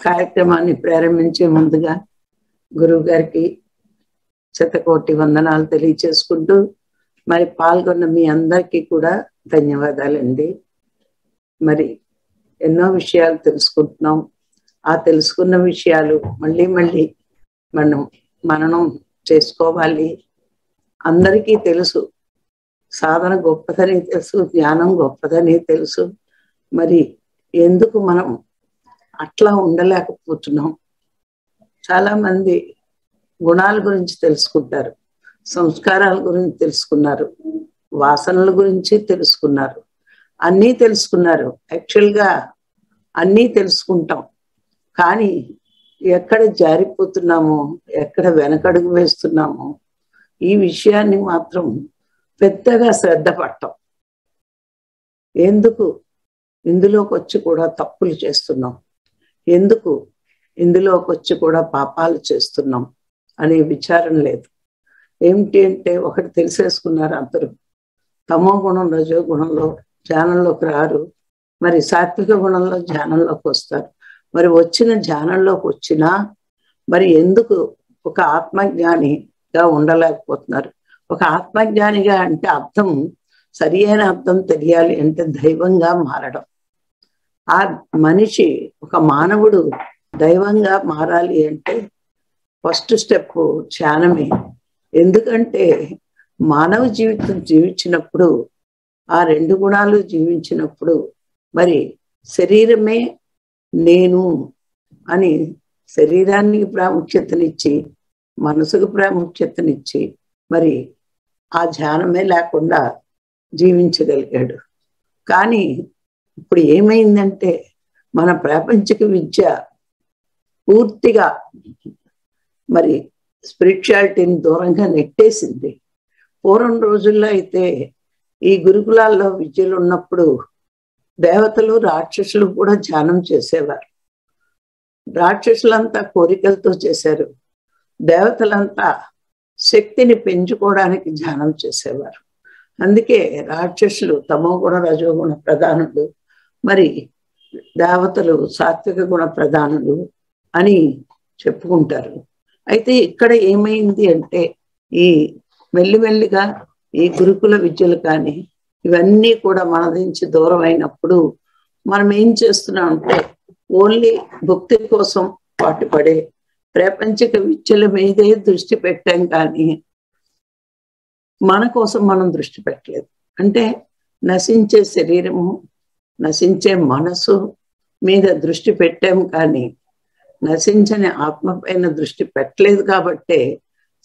కార్యక్రమాన్ని ప్రారంభించే ముందుగా గురువు గారికి శతకోటి వందనాలు తెలియచేసుకుంటూ మరి పాల్గొన్న మీ అందరికీ కూడా ధన్యవాదాలండి. మరి ఎన్నో విషయాలు తెలుసుకుంటున్నాం. ఆ తెలుసుకున్న విషయాలు మళ్ళీ మళ్ళీ మననం చేసుకోవాలి. అందరికీ తెలుసు సాధన గొప్పదని తెలుసు, జ్ఞానం గొప్పదని తెలుసు. మరి ఎందుకు మనం అట్లా ఉండలేకపోతున్నాం? చాలా మంది గుణాల గురించి తెలుసుకుంటారు, సంస్కారాల గురించి తెలుసుకున్నారు, వాసనల గురించి తెలుసుకున్నారు, అన్నీ తెలుసుకున్నారు. యాక్చువల్గా అన్నీ తెలుసుకుంటాం, కానీ ఎక్కడ జారిపోతున్నామో, ఎక్కడ వెనకడుగు వేస్తున్నామో ఈ విషయాన్ని మాత్రం పెద్దగా శ్రద్ధ పడటం. ఎందుకు ఇందులోకి వచ్చి కూడా తప్పులు చేస్తున్నాం, ఎందుకు ఇందులోకి వచ్చి కూడా పాపాలు చేస్తున్నాం అనే విచారం లేదు. ఏమిటి అంటే ఒకటి తెలిసేసుకున్నారు అందరూ, తమో గుణం రజో గుణంలో ధ్యానంలోకి రారు, మరి సాత్విక గుణంలో ధ్యానంలోకి వస్తారు. మరి వచ్చిన ధ్యానంలోకి వచ్చినా మరి ఎందుకు ఒక ఆత్మజ్ఞానిగా ఉండలేకపోతున్నారు? ఒక ఆత్మజ్ఞానిగా అంటే అర్థం, సరి అయిన అర్థం తెలియాలి అంటే దైవంగా మారడం. ఆ మనిషి ఒక మానవుడు దైవంగా మారాలి అంటే ఫస్ట్ స్టెప్ ధ్యానమే. ఎందుకంటే మానవ జీవితం జీవించినప్పుడు, ఆ రెండు గుణాలు జీవించినప్పుడు మరి శరీరమే నేను అని శరీరానికి ప్రాముఖ్యతనిచ్చి, మనసుకు ప్రాముఖ్యతనిచ్చి మరి ఆ ధ్యానమే లేకుండా జీవించగలిగాడు. కానీ ఇప్పుడు ఏమైందంటే మన ప్రాపంచిక విద్య పూర్తిగా మరి స్పిరిచువాలిటీని దూరంగా నెట్టేసింది. పూర్వం రోజుల్లో అయితే ఈ గురుకులాల్లో విద్యలు ఉన్నప్పుడు దేవతలు రాక్షసులు కూడా ధ్యానం చేసేవారు. రాక్షసులంతా కోరికలతో చేశారు, దేవతలంతా శక్తిని పెంచుకోవడానికి ధ్యానం చేసేవారు. అందుకే రాక్షసులు తమో గుణ రజోగుణ ప్రధానులు, మరి దేవతలు సాత్విక గుణ ప్రధానులు అని చెప్పుకుంటారు. అయితే ఇక్కడ ఏమైంది అంటే ఈ మెల్లిమెల్లిగా ఈ గురుకుల విద్యలు కానీ ఇవన్నీ కూడా మన నుంచి దూరం అయినప్పుడు మనం ఏం చేస్తున్నాం అంటే ఓన్లీ భక్తి కోసం పాటుపడే ప్రాపంచిక విద్యల మీదే దృష్టి పెట్టాం, కానీ మన కోసం మనం దృష్టి పెట్టలేదు. అంటే నశించే శరీరము, నశించే మనసు మీద దృష్టి పెట్టాము, కానీ నశించని ఆత్మ పైన దృష్టి పెట్టలేదు. కాబట్టే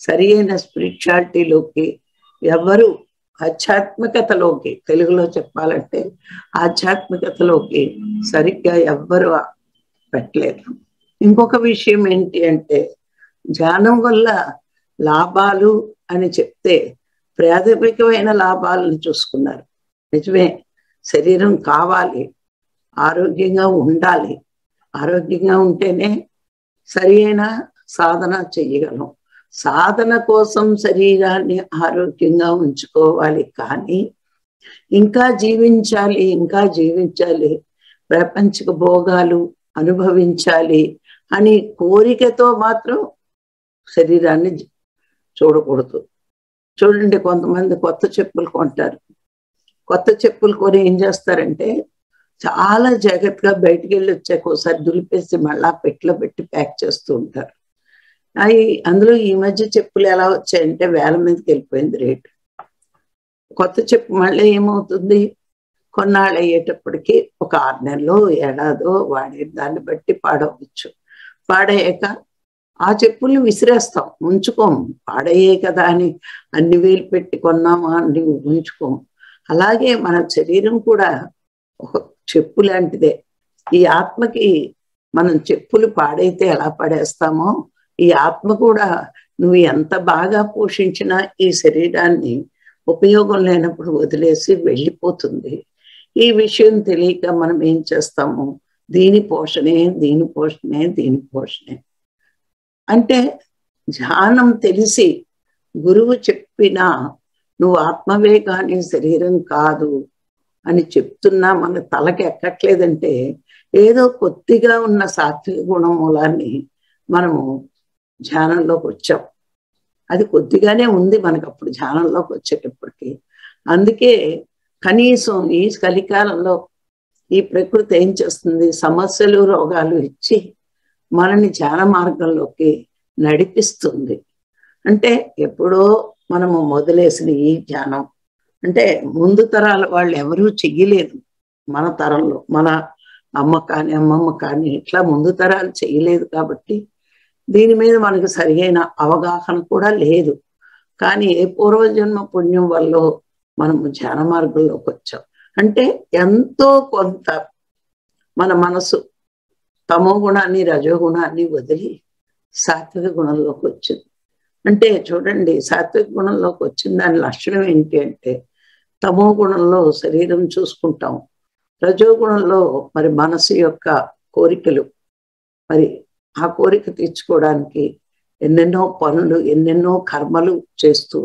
సరి అయిన స్పిరిచువాలిటీలోకి ఎవరు, ఆధ్యాత్మికతలోకి, తెలుగులో చెప్పాలంటే ఆధ్యాత్మికతలోకి సరిగ్గా ఎవ్వరు పెట్టలేదు. ఇంకొక విషయం ఏంటి అంటే ధ్యానం వల్ల లాభాలు అని చెప్తే ప్రాథమికమైన లాభాలను చూసుకున్నారు. నిజమే, శరీరం కావాలి, ఆరోగ్యంగా ఉండాలి, ఆరోగ్యంగా ఉంటేనే సరి అయిన సాధన చెయ్యగలం. సాధన కోసం శరీరాన్ని ఆరోగ్యంగా ఉంచుకోవాలి, కానీ ఇంకా జీవించాలి, ఇంకా జీవించాలి, ప్రాపంచిక భోగాలు అనుభవించాలి అని కోరికతో మాత్రం శరీరాన్ని చూడకూడదు. చూడండి, కొంతమంది కొత్త చెప్పులు కొంటారు. కొత్త చెప్పులు కొని ఏం చేస్తారంటే చాలా జాగ్రత్తగా బయటికి వెళ్ళి వచ్చాక ఒకసారి దులిపేసి మళ్ళా పెట్టిలో పెట్టి ప్యాక్ చేస్తూ ఉంటారు. అందులో ఈ మధ్య చెప్పులు ఎలా వచ్చాయంటే వేల మీదకి వెళ్ళిపోయింది రేటు. కొత్త చెప్పు మళ్ళీ ఏమవుతుంది, కొన్నాళ్ళు అయ్యేటప్పటికి ఒక 6 నెలలో ఏడాదో వాడే దాన్ని బట్టి పాడవచ్చు. పాడయ్యాక ఆ చెప్పుల్ని విసిరేస్తాం, ఉంచుకోము. పాడయ్యే కదా అని అన్ని వేలు పెట్టి కొన్నామా అని ఉంచుకోము. అలాగే మన శరీరం కూడా ఒక చెప్పు లాంటిదే. ఈ ఆత్మకి మనం చెప్పులు పాడైతే ఎలా పడేస్తామో, ఈ ఆత్మ కూడా నువ్వు ఎంత బాగా పోషించినా ఈ శరీరాన్ని ఉపయోగం లేనప్పుడు వదిలేసి వెళ్ళిపోతుంది. ఈ విషయం తెలియక మనం ఏం చేస్తాము, దీని పోషణే, దీని పోషణే, దీని పోషణే అంటే ధ్యానం తెలిసి గురువు చెప్పినా నువ్వు ఆత్మవే కానీ శరీరం కాదు అని చెప్తున్నా మన తలకి ఎక్కట్లేదంటే ఏదో కొద్దిగా ఉన్న సాత్విక గుణం మూలాన్ని మనము ధ్యానంలోకి వచ్చాం. అది కొద్దిగానే ఉంది మనకు అప్పుడు ధ్యానంలోకి వచ్చేటప్పటికి. అందుకే కనీసం ఈ కలికాలంలో ఈ ప్రకృతి ఏం చేస్తుంది, సమస్యలు రోగాలు ఇచ్చి మనని ధ్యాన మార్గంలోకి నడిపిస్తుంది. అంటే ఎప్పుడో మనము మొదలేసిన ఈ ధ్యానం అంటే ముందు తరాల వాళ్ళు ఎవరూ చెయ్యలేదు. మన తరంలో మన అమ్మ కానీ అమ్మమ్మ కానీ ఇట్లా ముందు తరాలు చేయలేదు. కాబట్టి దీని మీద మనకు సరియైన అవగాహన కూడా లేదు. కానీ ఏ పూర్వజన్మ పుణ్యం వల్ల మనము ధ్యాన మార్గంలోకి వచ్చాం. అంటే ఎంతో కొంత మన మనసు తమో గుణాన్ని రజోగుణాన్ని వదిలి సాత్విక గుణంలోకి వచ్చింది. అంటే చూడండి, సాత్విక గుణంలోకి వచ్చిన దాని లక్షణం ఏంటి అంటే, తమో గుణంలో శరీరం చూసుకుంటాం, రజోగుణంలో మరి మనసు యొక్క కోరికలు, మరి ఆ కోరిక తీర్చుకోవడానికి ఎన్నెన్నో పనులు ఎన్నెన్నో కర్మలు చేస్తూ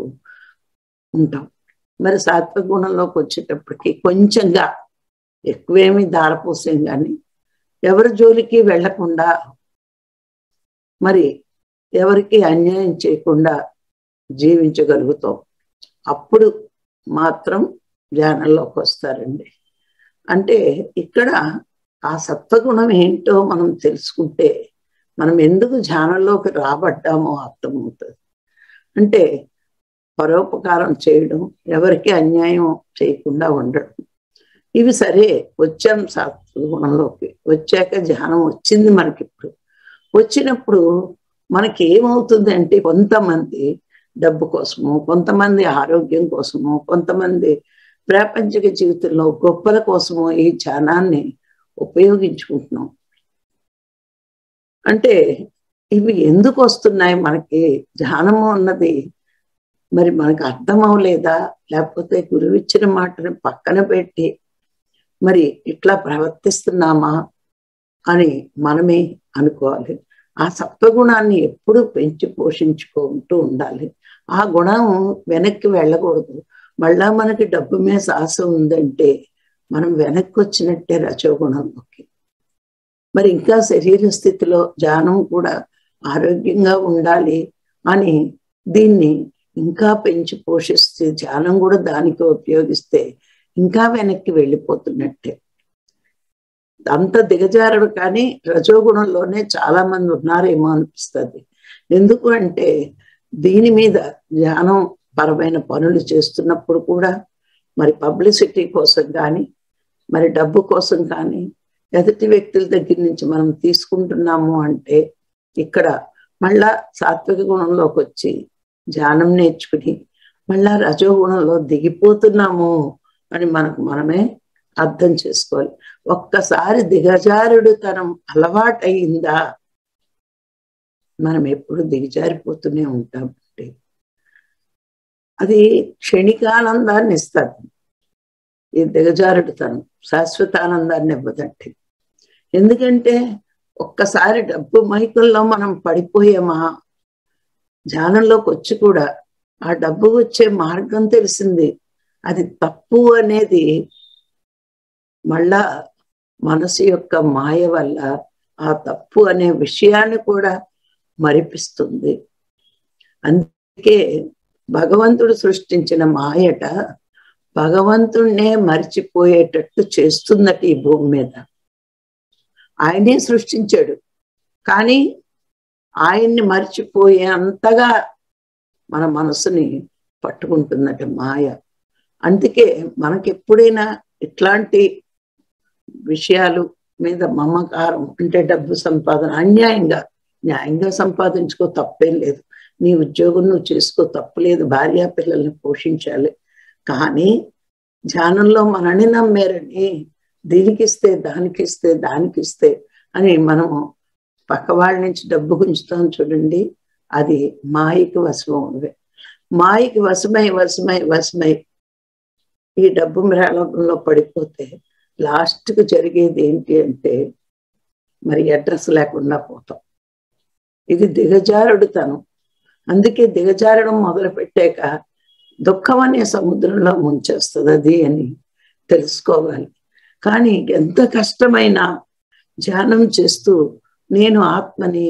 ఉంటాం. మరి సాత్విక గుణంలోకి వచ్చేటప్పటికి కొంచెంగా ఎక్కువేమీ దారపోసాం కానీ ఎవరి జోలికి వెళ్లకుండా, మరి ఎవరికి అన్యాయం చేయకుండా జీవించగలుగుతాం. అప్పుడు మాత్రం ధ్యానంలోకి వస్తారండి. అంటే ఇక్కడ ఆ సత్వగుణం ఏంటో మనం తెలుసుకుంటే మనం ఎందుకు ధ్యానంలోకి రాబడ్డామో అర్థమవుతుంది. అంటే పరోపకారం చేయడం, ఎవరికి అన్యాయం చేయకుండా ఉండడం, ఇవి సరే. వచ్చాం సాత్విక గుణంలోకి, వచ్చాక ధ్యానం వచ్చింది మనకి. ఇప్పుడు వచ్చినప్పుడు మనకి ఏమవుతుంది అంటే, కొంతమంది డబ్బు కోసము, కొంతమంది ఆరోగ్యం కోసము, కొంతమంది ప్రాపంచిక జీవితంలో గొప్పల కోసము ఈ ధ్యానాన్ని ఉపయోగించుకుంటున్నాం. అంటే ఇవి ఎందుకు వస్తున్నాయి మనకి? ధ్యానము అన్నది మరి మనకు అర్థం అవ్వలేదా, లేకపోతే గురువు ఇచ్చిన మాటని పక్కన పెట్టి మరి ఇట్లా ప్రవర్తిస్తున్నామా అని మనమే అనుకోవాలి. ఆ సత్వగుణాన్ని ఎప్పుడు పెంచి పోషించుకుంటూ ఉండాలి. ఆ గుణం వెనక్కి వెళ్ళకూడదు. మళ్ళా మనకి డబ్బు మీద ఆశ ఉందంటే మనం వెనక్కి వచ్చినట్టే రజోగుణంలోకి. మరి ఇంకా శరీర స్థితిలో ధ్యానం కూడా ఆరోగ్యంగా ఉండాలి అని దీన్ని ఇంకా పెంచి పోషిస్తే, ధ్యానం కూడా దానికి ఉపయోగిస్తే ఇంకా వెనక్కి వెళ్ళిపోతున్నట్టే. అంత దిగజారడు. కానీ రజోగుణంలోనే చాలా మంది ఉన్నారేమో అనిపిస్తుంది. ఎందుకు అంటే దీని మీద ధ్యానం పరమైన పనులు చేస్తున్నప్పుడు కూడా మరి పబ్లిసిటీ కోసం కానీ, మరి డబ్బు కోసం కానీ, ఎదుటి వ్యక్తుల దగ్గర నుంచి మనం తీసుకుంటున్నాము అంటే ఇక్కడ మళ్ళా సాత్విక గుణంలోకి వచ్చి ధ్యానం నేర్చుకుని మళ్ళా రజోగుణంలో దిగిపోతున్నాము అని మనమే అర్థం చేసుకోవాలి. ఒక్కసారి దిగజారుడుతనం అలవాటయిందా మనం ఎప్పుడు దిగజారిపోతూనే ఉంటాం. అది క్షణికానందాన్ని ఇస్తుంది. ఈ దిగజారుడుతనం శాశ్వత ఆనందాన్ని ఇవ్వదంటే. ఎందుకంటే ఒక్కసారి డబ్బు మైకుల్లో మనం పడిపోయామా, ధ్యానంలోకి వచ్చి కూడా ఆ డబ్బు వచ్చే మార్గం తెలిసింది, అది తప్పు అనేది మళ్ళా మనసు యొక్క మాయ వల్ల ఆ తప్పు అనే విషయాన్ని కూడా మరిపిస్తుంది. అందుకే భగవంతుడు సృష్టించిన మాయట భగవంతుణ్ణే మరిచిపోయేటట్టు చేస్తున్నట్టు ఈ భూమి మీద. ఆయనే సృష్టించాడు, కానీ ఆయన్ని మర్చిపోయే అంతగా మన మనసుని పట్టుకుంటున్నట్ట మాయ. అందుకే మనకి ఎప్పుడైనా ఇట్లాంటి విషయాలు మీద మమకారం, అంటే డబ్బు సంపాదన న్యాయంగా సంపాదించుకో, తప్పేం లేదు. నీ ఉద్యోగం నువ్వు చేసుకో, తప్పులేదు. భార్యా పిల్లల్ని పోషించాలి. కానీ ధ్యానంలో మనని నమ్మారని దీనికిస్తే దానికిస్తే అని మనము పక్క వాళ్ళ నుంచి డబ్బు గుంచుతాం చూడండి. అది మాయకి వశమే. మాయకి వశమై ఈ డబ్బు మేళంలో పడిపోతే లాస్ట్కి జరిగేది ఏంటి అంటే మరి అడ్రస్ లేకుండా పోతాం. ఇది దిగజారుడుతనం. అందుకే దిగజారడం మొదలు పెట్టాక దుఃఖం అనే సముద్రంలో ముంచేస్తుంది అది అని తెలుసుకోవాలి. కానీ ఎంత కష్టమైనా ధ్యానం చేస్తూ నేను ఆత్మని,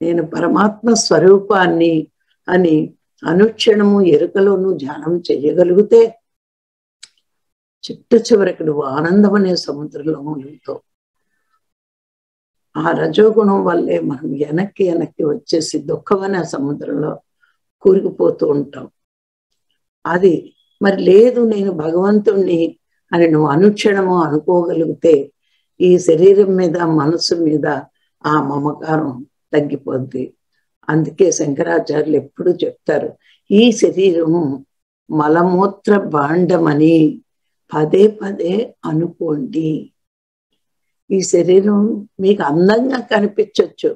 నేను పరమాత్మ స్వరూపాన్ని అని అనుక్షణము ఎరుకలోనూ ధ్యానం చేయగలిగితే చిట్ట చివరికి నువ్వు ఆనందం అనే సముద్రంలో మునుగుతావు. ఆ రజోగుణం వల్లే మనం వెనక్కి వచ్చేసి దుఃఖం అనే సముద్రంలో కూరుకుపోతూ ఉంటాం. అది మరి లేదు, నేను భగవంతుణ్ణి అని నువ్వు అనుక్షణము అనుకోగలిగితే ఈ శరీరం మీద మనసు మీద ఆ మమకారం తగ్గిపోద్ది. అందుకే శంకరాచార్యులు ఎప్పుడు చెప్తారు, ఈ శరీరం మలమూత్ర భాండమని పదే పదే అనుకోండి. ఈ శరీరం మీకు అందంగా కనిపించవచ్చు,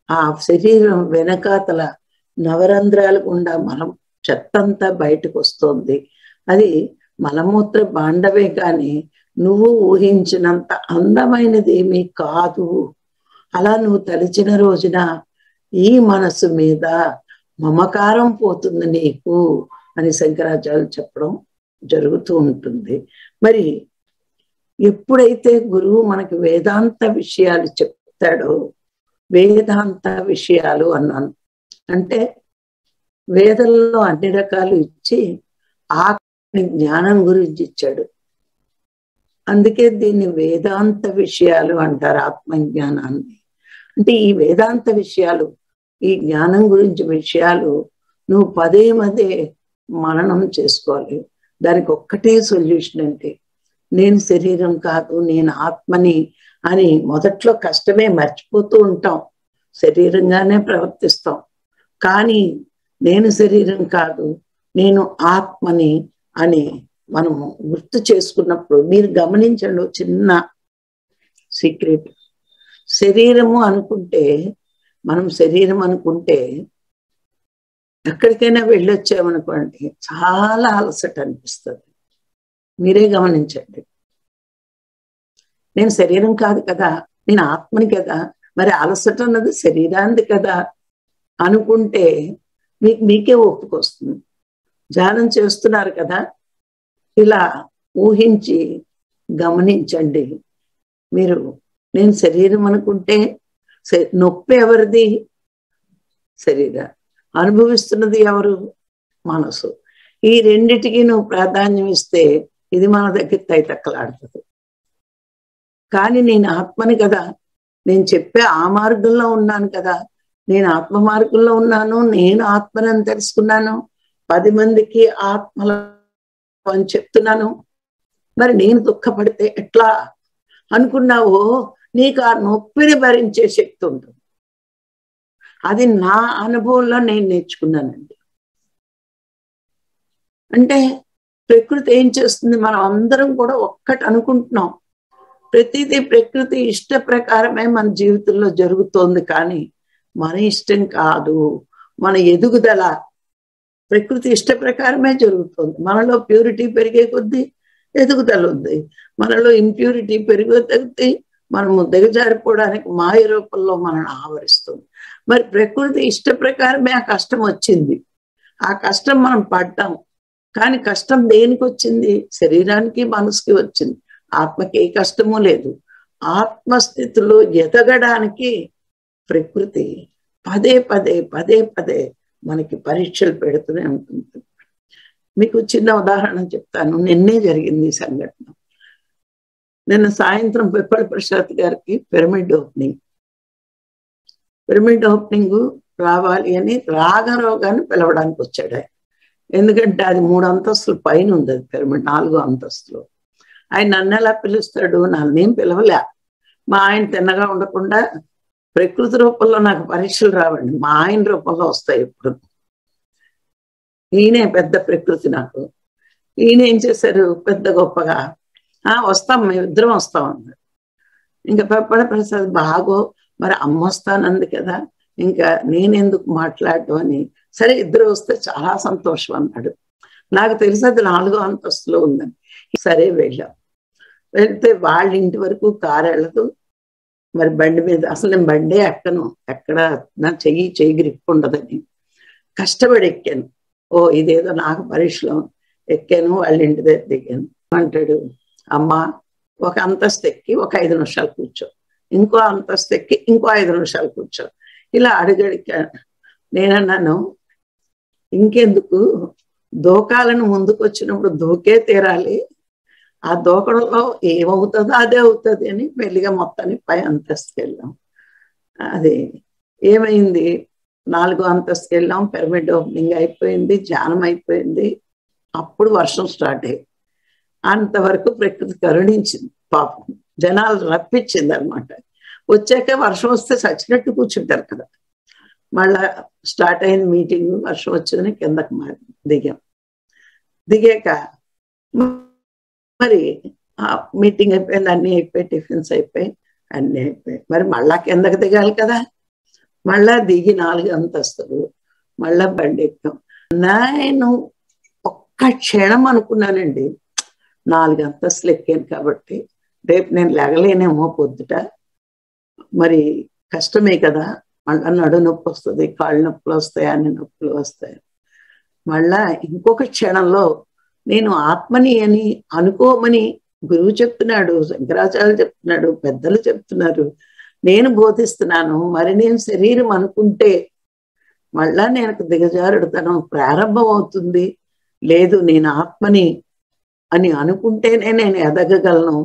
ఆ శరీరం వెనకాతల నవరంధ్రాలు గుండా మనం చెత్తంతా బయటకు వస్తుంది. అది మలమూత్ర భాండమే కానీ నువ్వు ఊహించినంత అందమైనది ఏమీ కాదు. అలా నువ్వు తలిచిన రోజున ఈ మనసు మీద మమకారం పోతుంది నీకు అని శంకరాచార్యులు చెప్పడం జరుగుతూ ఉంటుంది. మరి ఎప్పుడైతే గురువు మనకి వేదాంత విషయాలు చెప్తాడో, వేదాంత విషయాలు అన్నాను అంటే వేదంలో అన్ని రకాలు ఇచ్చి ఆ జ్ఞానం గురించి ఇచ్చాడు. అందుకే దీన్ని వేదాంత విషయాలు అంటారు, ఆత్మజ్ఞానాన్ని. అంటే ఈ వేదాంత విషయాలు, ఈ జ్ఞానం గురించి విషయాలు నువ్వు పదే పదే మననం చేసుకోవాలి. దానికి ఒక్కటే సొల్యూషన్ అంటే నేను శరీరం కాదు, నేను ఆత్మని అని మొదట్లో కష్టమే, మర్చిపోతూ ఉంటాం, శరీరంగానే ప్రవర్తిస్తాం. కానీ నేను శరీరం కాదు, నేను ఆత్మని అని మనము గుర్తు చేసుకున్నప్పుడు మీరు గమనించండి చిన్న సీక్రెట్. శరీరము అనుకుంటే, మనం శరీరం అనుకుంటే ఎక్కడికైనా వెళ్ళొచ్చామనుకోండి చాలా అలసట అనిపిస్తుంది. మీరే గమనించండి. నేను శరీరం కాదు కదా, నేను ఆత్మని కదా, మరి అలసట అన్నది శరీరాన్ని కదా అనుకుంటే మీకే ఒప్పుకొస్తుంది. ధ్యానం చేస్తున్నారు కదా, ఇలా ఊహించి గమనించండి. మీరు నేను శరీరం అనుకుంటే నొప్పి ఎవరిది? శరీరం. అనుభవిస్తున్నది ఎవరు? మనసు. ఈ రెండిటికి నువ్వు ప్రాధాన్యం ఇస్తే ఇది మన దగ్గర తైతక్కలాడుతుంది. కానీ నేను ఆత్మని కదా, నేను చెప్పే ఆ మార్గంలో ఉన్నాను కదా, నేను ఆత్మ మార్గంలో ఉన్నాను, నేను ఆత్మని తెలుసుకున్నాను, 10 మందికి ఆత్మల అని చెప్తున్నాను. మరి నేను దుఃఖపడితే ఎట్లా అనుకున్నావో నీకు ఆ నొప్పిని భరించే శక్తి ఉంటుంది. అది నా అనుభవంలో నేను నేర్చుకున్నానండి. అంటే ప్రకృతి ఏం చేస్తుంది, మనం అందరం కూడా ఒక్కటి అనుకుంటున్నాం. ప్రతిదీ ప్రకృతి ఇష్ట ప్రకారమే మన జీవితంలో జరుగుతోంది, కానీ మన ఇష్టం కాదు. మన ఎదుగుదల ప్రకృతి ఇష్ట ప్రకారమే జరుగుతుంది. మనలో ప్యూరిటీ పెరిగే కొద్దీ ఎదుగుదల ఉంది, మనలో ఇంప్యూరిటీ పెరిగే కొద్దీ మనము దిగజారిపోవడానికి మాయ రూపంలో మనల్ని ఆవరిస్తుంది. మరి ప్రకృతి ఇష్ట ప్రకారమే ఆ కష్టం వచ్చింది, ఆ కష్టం మనం పడ్డాం. కానీ కష్టం దేనికి వచ్చింది? శరీరానికి మనసుకి వచ్చింది. ఆత్మకి ఏ కష్టమూ లేదు. ఆత్మస్థితిలో ఎదగడానికి ప్రకృతి పదే పదే మనకి పరీక్షలు పెడుతూనే ఉంటుంది. మీకు చిన్న ఉదాహరణ చెప్తాను. నిన్నే జరిగింది ఈ సంఘటన. నిన్న సాయంత్రం పిప్పల ప్రసాద్ గారికి పిరమిడ్ ఓపెనింగ్ రావాలి అని రాఘరావు గారిని పిలవడానికి వచ్చాడు. ఎందుకంటే అది 3 అంతస్తుల పైన ఉంది, అది పిరమిడ్ 4వ అంతస్తులో. ఆయన నన్ను ఎలా పిలుస్తాడు? నన్నేం పిలవలే. మా ఆయన తిన్నగా ఉండకుండా ప్రకృతి రూపంలో నాకు పరీక్షలు రావండి, మా ఆయన రూపంలో వస్తాయి ఎప్పుడు. ఈయనే పెద్ద ప్రకృతి నాకు. ఈయన ఏం చేశారు పెద్ద గొప్పగా, వస్తాం, మేమిద్దరం వస్తాం అన్నాడు. ఇంకా పిప్పల ప్రసాద్ బాగో, మరి అమ్మ వస్తానంది కదా, ఇంకా నేనెందుకు మాట్లాడటం అని, సరే ఇద్దరు వస్తే చాలా సంతోషం అన్నాడు. నాకు తెలిసి అది 4వ అంతస్తులో ఉందని. సరే వెళ్ళాం. వెళ్తే వాళ్ళ ఇంటి వరకు కారు వెళ్ళదు. మరి బండి మీద అసలు నేను బండే ఎక్కను, ఎక్కడ నా చెయ్యి గ్రిప్ ఉండదని కష్టపడి ఎక్కాను. ఇదేదో నాకు పరీక్షలో ఎక్కాను. వాళ్ళ ఇంటి దగ్గర దిగాను. అంటాడు, అమ్మ ఒక అంతస్తు ఎక్కి ఒక 5 నిమిషాలు కూర్చో. ఇంకో అంతస్తు ఎక్కి ఇంకో 5 నిమిషాలు కూర్చో. ఇలా అడుగడిగా నేనన్నాను, ఇంకెందుకు, దూకాలను ముందుకు వచ్చినప్పుడు దూకే తీరాలి, ఆ దూకడంలో ఏమవుతుందో అదే అవుతుంది అని మెల్లిగా మొత్తాన్ని పై అంతస్తుకి వెళ్ళాం. అది ఏమైంది, 4వ అంతస్తుకి వెళ్ళాం, పిరమిడ్ ఓపెనింగ్ అయిపోయింది, ధ్యానం అయిపోయింది. అప్పుడు వర్షం స్టార్ట్ అయ్యింది. అంతవరకు ప్రకృతి కరుణించింది, పాపం జనాలు రప్పించింది అనమాట. వచ్చాక వర్షం వస్తే చచ్చినట్టు కూర్చుంటారు కదా. మళ్ళా స్టార్ట్ అయింది మీటింగ్, వర్షం వచ్చిందని కిందకి దిగాం. దిగాక మరి మీటింగ్ అయిపోయింది, అన్నీ అయిపోయి, టిఫిన్స్ అయిపోయి, అన్నీ అయిపోయి, మరి మళ్ళా కిందకి దిగాలి కదా. మళ్ళా దిగి 4 అంతస్తులు మళ్ళా బండి ఎక్కాం. నేను ఒక్క క్షణం అనుకున్నానండి, 4 అంతస్తులు ఎక్కాను కాబట్టి రేపు నేను లేగలేనేమో పొద్దుట, మరి కష్టమే కదా, మళ్ళా నడు నొప్పి వస్తుంది, కాళ్ళు నొప్పులు వస్తాయి, అన్ని నొప్పులు వస్తాయి. మళ్ళా ఇంకొక క్షణంలో నేను ఆత్మని అని అనుకోమని గురువు చెప్తున్నాడు, శంకరాచార్యులు చెప్తున్నాడు, పెద్దలు చెప్తున్నారు, నేను బోధిస్తున్నాను, మరి నేను శరీరం అనుకుంటే మళ్ళా నేను దిగజారుడుతనం ప్రారంభం అవుతుంది. లేదు, నేను ఆత్మని అని అనుకుంటేనే నేను ఎదగగలను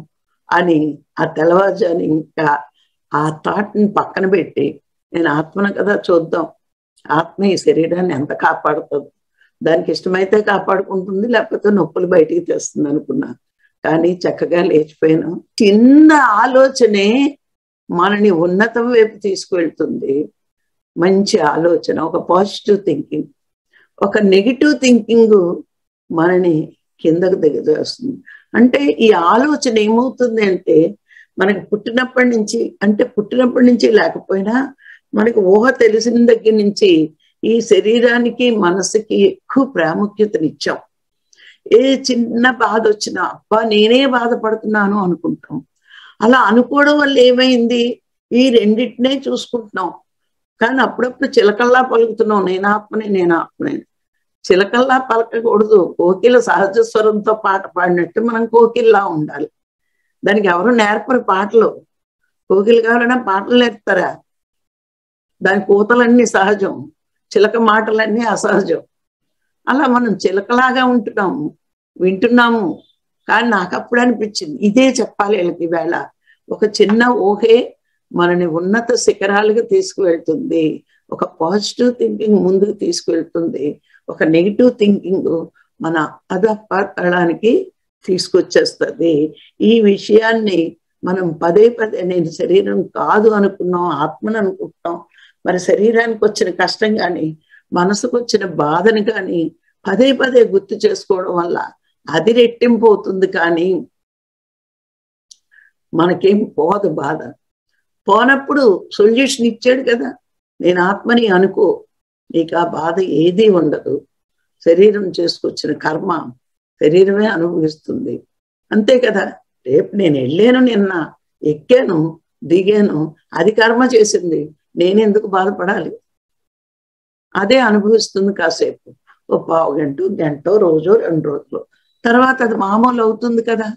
అని ఆ తెల్లవారుజాని ఇంకా ఆ థాట్ని పక్కన పెట్టి, నేను ఆత్మను కదా, చూద్దాం ఆత్మ ఈ శరీరాన్ని ఎంత కాపాడుతుంది, దానికి ఇష్టమైతే కాపాడుకుంటుంది, లేకపోతే నొప్పులు బయటికి తెస్తుంది అనుకున్నా. కానీ చక్కగా లేచిపోయాను. చిన్న ఆలోచనే మనని ఉన్నతం వైపు తీసుకువెళ్తుంది. మంచి ఆలోచన, ఒక పాజిటివ్ థింకింగ్. ఒక నెగిటివ్ థింకింగ్ మనని కిందకు దిగజేస్తుంది. అంటే ఈ ఆలోచన ఏమవుతుంది అంటే, మనకి పుట్టినప్పటి నుంచి లేకపోయినా మనకి ఊహ తెలిసిన దగ్గర నుంచి ఈ శరీరానికి మనసుకి ఎక్కువ ప్రాముఖ్యతనిచ్చాం. ఏ చిన్న బాధ వచ్చినా అబ్బా నేనే బాధపడుతున్నాను అనుకుంటాం. అలా అనుకోవడం వల్ల ఏమైంది, ఈ రెండింటినే చూసుకుంటున్నాం. కానీ అప్పుడప్పుడు చిలకల్లా పలుకుతున్నాం, నేనాత్మనే. చిలకల్లా పలకకూడదు, కోకిల సహజ స్వరంతో పాట పాడినట్టు మనం కోకిల్లా ఉండాలి. దానికి ఎవరు నేర్పరు పాటలు. కోకిలు కావాలన్నా పాటలు నేర్పుతారా? దాని కూతలన్నీ సహజం, చిలక మాటలన్నీ అసహజం. అలా మనం చిలకలాగా ఉంటున్నాము, వింటున్నాము. కానీ నాకు అప్పుడు అనిపించింది, ఇదే చెప్పాలి వీళ్ళకి ఈవేళ. ఒక చిన్న ఊహే మనని ఉన్నత శిఖరాలకు తీసుకువెళ్తుంది. ఒక పాజిటివ్ థింకింగ్ ముందుకు తీసుకువెళ్తుంది. ఒక నెగిటివ్ థింకింగ్ మన అధపతడానికి తీసుకొచ్చేస్తుంది. ఈ విషయాన్ని మనం పదే నేను శరీరం కాదు అనుకున్నాం, ఆత్మను అనుకుంటున్నాం. మరి శరీరానికి వచ్చిన కష్టం కానీ, మనసుకు వచ్చిన బాధను కానీ పదే గుర్తు చేసుకోవడం వల్ల అది రెట్టింపు అవుతుంది. కానీ మనకేం పోదు బాధ. పోనప్పుడు సొల్యూషన్ ఇచ్చాడు కదా, నేను ఆత్మని అనుకో, నీకు ఆ బాధ ఏదీ ఉండదు. శరీరం చేసుకొచ్చిన కర్మ శరీరమే అనుభవిస్తుంది, అంతే కదా. రేపు నేను వెళ్ళాను, నిన్న ఎక్కాను, దిగాను, అది కర్మ చేసింది, నేనెందుకు బాధపడాలి? అదే అనుభవిస్తుంది కాసేపు, ఓ పావు గంటో రోజో 2 రోజులు, తర్వాత అది మామూలు అవుతుంది కదా.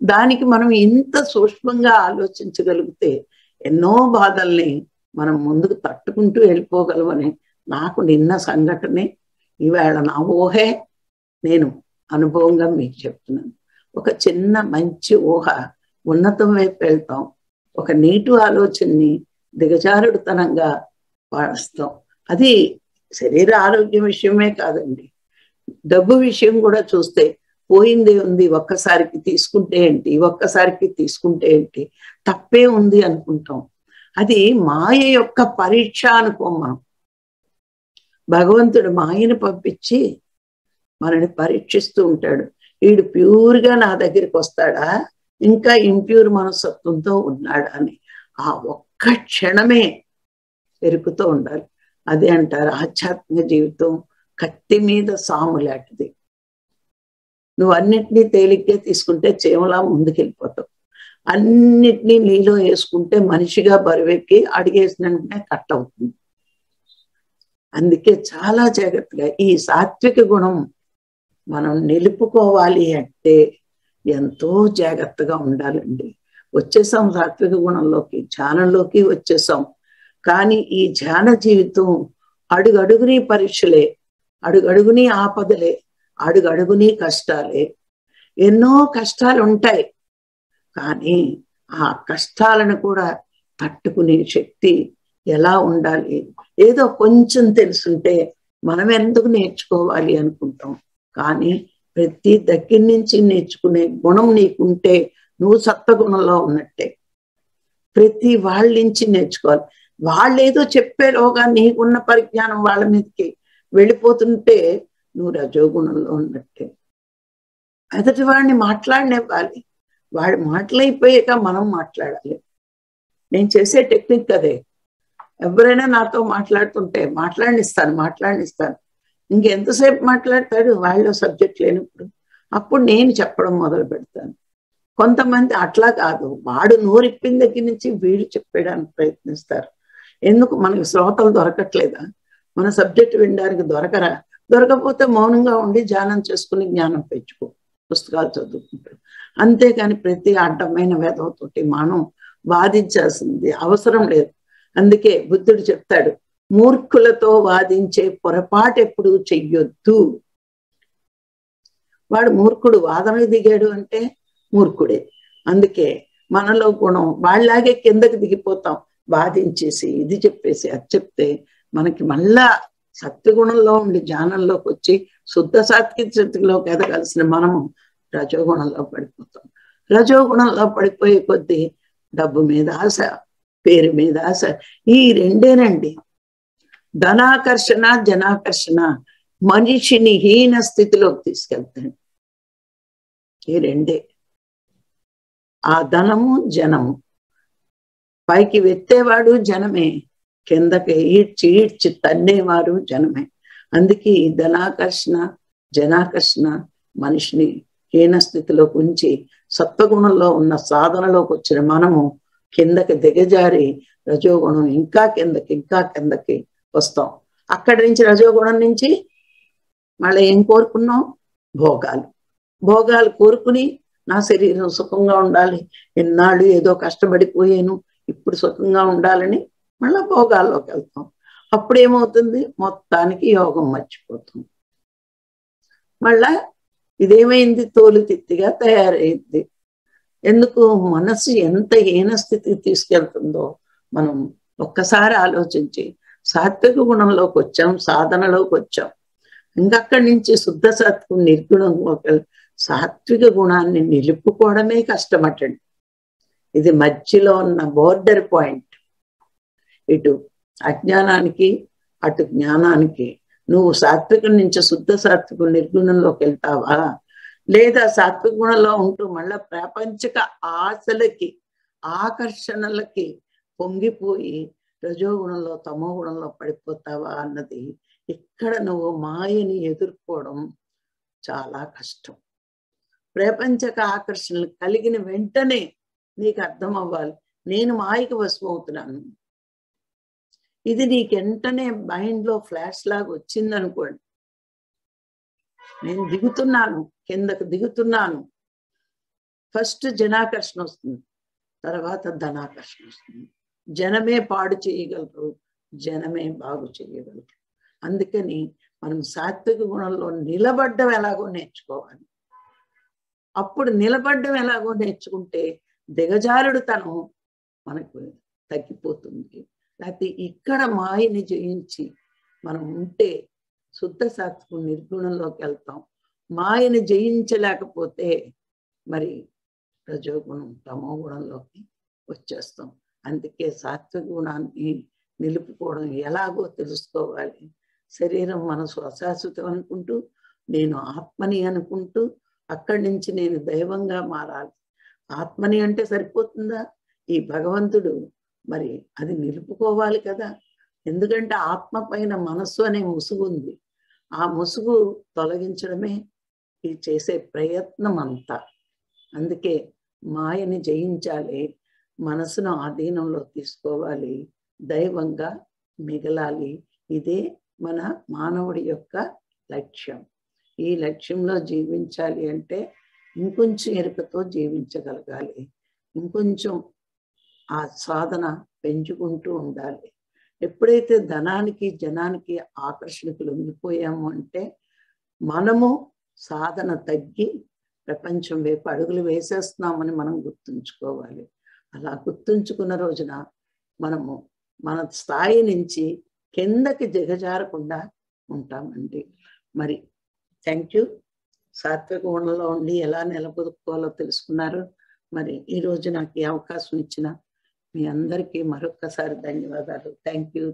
దానికి మనం ఇంత సూక్ష్మంగా ఆలోచించగలిగితే ఎన్నో బాధల్ని మనం ముందుకు తట్టుకుంటూ వెళ్ళిపోగలమని నాకు నిన్న సంఘటనే ఈవేళ నా ఊహే నేను అనుభవంగా మీకు చెప్తున్నాను. ఒక చిన్న మంచి ఊహ ఉన్నతం వైపు వెళ్తాం, ఒక నీటి ఆలోచనని దిగజారుడుతనంగా పాటిస్తాం. అది శరీర ఆరోగ్యం విషయమే కాదండి, డబ్బు విషయం కూడా చూస్తే పోయిందే ఉంది, ఒక్కసారికి తీసుకుంటే ఏంటి, తప్పే ఉంది అనుకుంటాం. అది మాయ యొక్క పరీక్ష అనుకోం మనం. భగవంతుడు మాయను పంపించి మనని పరీక్షిస్తూ ఉంటాడు. వీడు ప్యూర్గా నా దగ్గరికి వస్తాడా, ఇంకా ఇంప్యూర్ మనస్తత్వంతో ఉన్నాడా అని ఆ ఒక్క క్షణమే ఎరుకుతూ ఉండాలి. అదే అంటారు ఆధ్యాత్మిక జీవితం కత్తి మీద సాము లాంటిది. నువ్వు అన్నిటినీ తేలిగ్గా తీసుకుంటే చీమలా ముందుకెళ్ళిపోతావు, అన్నిటినీ నీలో వేసుకుంటే మనిషిగా బరువెక్కి అడిగేసిన వెంటనే కట్ అవుతుంది. అందుకే చాలా జాగ్రత్తగా ఈ సాత్విక గుణం మనం నిలుపుకోవాలి అంటే ఎంతో జాగ్రత్తగా ఉండాలండి. వచ్చేసాం సాత్విక గుణంలోకి, ధ్యానంలోకి వచ్చేసాం. కానీ ఈ ధ్యాన జీవితం అడుగడుగుని పరీక్షలే, అడుగడుగుని ఆపదలే, అడుగడుగుని కష్టాలే. ఎన్నో కష్టాలు ఉంటాయి, కానీ ఆ కష్టాలను కూడా తట్టుకునే శక్తి ఎలా ఉండాలి? ఏదో కొంచెం తెలుసుంటే మనం ఎందుకు నేర్చుకోవాలి అనుకుంటాం. కానీ ప్రతి దగ్గర నుంచి నేర్చుకునే గుణం నీకుంటే నువ్వు సత్వగుణంలో ఉన్నట్టే. ప్రతి వాళ్ళ నుంచి నేర్చుకోవాలి. వాళ్ళు ఏదో చెప్పేలోగా నీకున్న పరిజ్ఞానం వాళ్ళ మీదకి వెళ్ళిపోతుంటే నువ్వు రజోగుణంలో ఉన్నట్టే. ఎదుటి వాడిని మాట్లాడనివ్వాలి, వాడు మాటలైపోయాక మనం మాట్లాడాలి. నేను చేసే టెక్నిక్ అదే. ఎవరైనా నాతో మాట్లాడుతుంటే మాట్లాడినిస్తాను. ఇంకెంతసేపు మాట్లాడతాడు వాళ్ళు సబ్జెక్ట్ లేనప్పుడు. అప్పుడు నేను చెప్పడం మొదలు పెడతాను. కొంతమంది అట్లా కాదు, వాడు నోరిప్పిన దగ్గర నుంచి వీడు చెప్పడానికి ప్రయత్నిస్తారు. ఎందుకు? మనకి శ్రోతలు దొరకట్లేదా? మన సబ్జెక్ట్ వినడానికి దొరకపోతే మౌనంగా ఉండి ధ్యానం చేసుకుని జ్ఞానం పెంచుకో, పుస్తకాలు చదువుకుంటారు. అంతేగాని ప్రతి అడ్డమైన వేదవతోటి మనం వాదించాల్సింది అవసరం లేదు. అందుకే బుద్ధుడు చెప్తాడు, మూర్ఖులతో వాదించే పొరపాటు ఎప్పుడు చెయ్యొద్దు. వాడు మూర్ఖుడు, వాదనకు దిగాడు అంటే మూర్ఖుడే. అందుకే మనలో గుణం వాళ్ళలాగే కిందకి దిగిపోతాం, వాదించేసి ఇది చెప్పేసి అది చెప్తే మనకి మళ్ళా సత్వగుణంలో ఉండి జ్ఞానంలోకి వచ్చి శుద్ధ సాత్విక స్థితిలోకి ఎదగాల్సిన మనము రజోగుణంలో పడిపోతాం. రజోగుణంలో పడిపోయే కొద్దీ డబ్బు మీద ఆశ, పేరు మీద ఆశ, ఈ రెండేనండి. ధనాకర్షణ, జనాకర్షణ మనిషిని హీన స్థితిలోకి తీసుకెళ్తాడు. ఈ రెండే. ఆ ధనము, జనము. పైకి వెత్తేవాడు జనమే, కిందకి ఈడ్చి తన్నేవారు జనమే. అందుకే ఈ ధనాకర్షణ, జనాకర్షణ మనిషిని హీన స్థితిలోకి ఉంచి సత్వగుణంలో ఉన్న సాధనలోకి వచ్చిన మనము కిందకి దిగజారి రజోగుణం ఇంకా కిందకి వస్తాం. అక్కడి నుంచి రజోగుణం నుంచి మళ్ళీ ఏం కోరుకున్నాం? భోగాలు కోరుకుని నా శరీరం సుఖంగా ఉండాలి, ఎన్నాళ్ళు ఏదో కష్టపడిపోయాను, ఇప్పుడు సుఖంగా ఉండాలని మళ్ళా భోగాల్లోకి వెళ్తాం. అప్పుడేమవుతుంది? మొత్తానికి యోగం మర్చిపోతాం. మళ్ళా ఇదేమైంది? తోలుతిత్తిగా తయారైంది. ఎందుకు? మనసు ఎంత హీన స్థితికి తీసుకెళ్తుందో మనం ఒక్కసారి ఆలోచించి సాత్విక గుణంలోకి వచ్చాం, సాధనలోకి వచ్చాం. ఇంకక్కడి నుంచి శుద్ధ సాత్విక నిర్గుణంలోకి సాత్విక గుణాన్ని నిలుపుకోవడమే కష్టమటండి. ఇది మధ్యలో ఉన్న బోర్డర్ పాయింట్. ఇటు అజ్ఞానానికి, అటు జ్ఞానానికి. నువ్వు సాత్వికం నుంచి శుద్ధ సాత్విక నిర్గుణంలోకి వెళ్తావా, లేదా సాత్విక గుణంలో ఉంటూ మళ్ళా ప్రాపంచిక ఆశలకి, ఆకర్షణలకి పొంగిపోయి రజోగుణంలో, తమో గుణంలో పడిపోతావా అన్నది ఇక్కడ నువ్వు మాయని ఎదుర్కోవడం చాలా కష్టం. ప్రపంచక ఆకర్షణలు కలిగిన వెంటనే నీకు అర్థం అవ్వాలి, నేను మాయకి వశమవుతున్నాను. ఇది నీకు వెంటనే మైండ్లో ఫ్లాష్ లాగా వచ్చిందనుకోండి, నేను దిగుతున్నాను, కిందకు దిగుతున్నాను. ఫస్ట్ జనాకర్షణ వస్తుంది, తర్వాత ధనాకర్షణ వస్తుంది. జనమే పాడు చేయగలరు, జనమే బాగు చేయగలరు. అందుకని మనం సాత్విక గుణంలో నిలబడ్డం ఎలాగో నేర్చుకోవాలి. అప్పుడు నిలబడ్డం ఎలాగో నేర్చుకుంటే దిగజారుడు తనం మనకు తగ్గిపోతుంది. లేకపోతే ఇక్కడ మాయని జయించి మనం ఉంటే శుద్ధ సాత్విక నిర్గుణంలోకి వెళ్తాం. మాయని జయించలేకపోతే మరి రజోగుణం, తమో గుణంలోకి వచ్చేస్తాం. అందుకే సాత్విక గుణాన్ని నిలుపుకోవడం ఎలాగో తెలుసుకోవాలి. శరీరం, మనసు అశాశ్వతం అనుకుంటూ, నేను ఆత్మని అనుకుంటూ, అక్కడి నుంచి నేను దైవంగా మారాలి. ఆత్మని అంటే సరిపోతుందా? ఈ భగవంతుడు మరి అది నిలుపుకోవాలి కదా. ఎందుకంటే ఆత్మ పైన మనస్సు అనే ముసుగు ఉంది. ఆ ముసుగు తొలగించడమే ఈ చేసే ప్రయత్నం అంతా. అందుకే మాయని జయించాలి, మనసును ఆధీనంలో తీసుకోవాలి, దైవంగా మిగలాలి. ఇదే మన మానవుడి యొక్క లక్ష్యం. ఈ లక్ష్యంలో జీవించాలి అంటే ఇంకొంచెం ఎరుకతో జీవించగలగాలి. ఇంకొంచెం ఆ సాధన పెంచుకుంటూ ఉండాలి. ఎప్పుడైతే ధనానికి జనానికి ఆకర్షణకు లొంగిపోయాము అంటే మనము సాధన తగ్గి ప్రపంచం వైపు అడుగులు వేసేస్తున్నామని మనం గుర్తుంచుకోవాలి. అలా గుర్తుంచుకున్న రోజున మనము మన స్థాయి నుంచి కిందకి దిగజారకుండా ఉంటామండి. మరి థ్యాంక్ యూ. సాత్విక గుణంలో ఉండి ఎలా నిలబడుకోవాలో తెలుసుకున్నారు. మరి ఈరోజు నాకు ఈ అవకాశం ఇచ్చిన మీ అందరికీ మరొక్కసారి ధన్యవాదాలు. Thank you.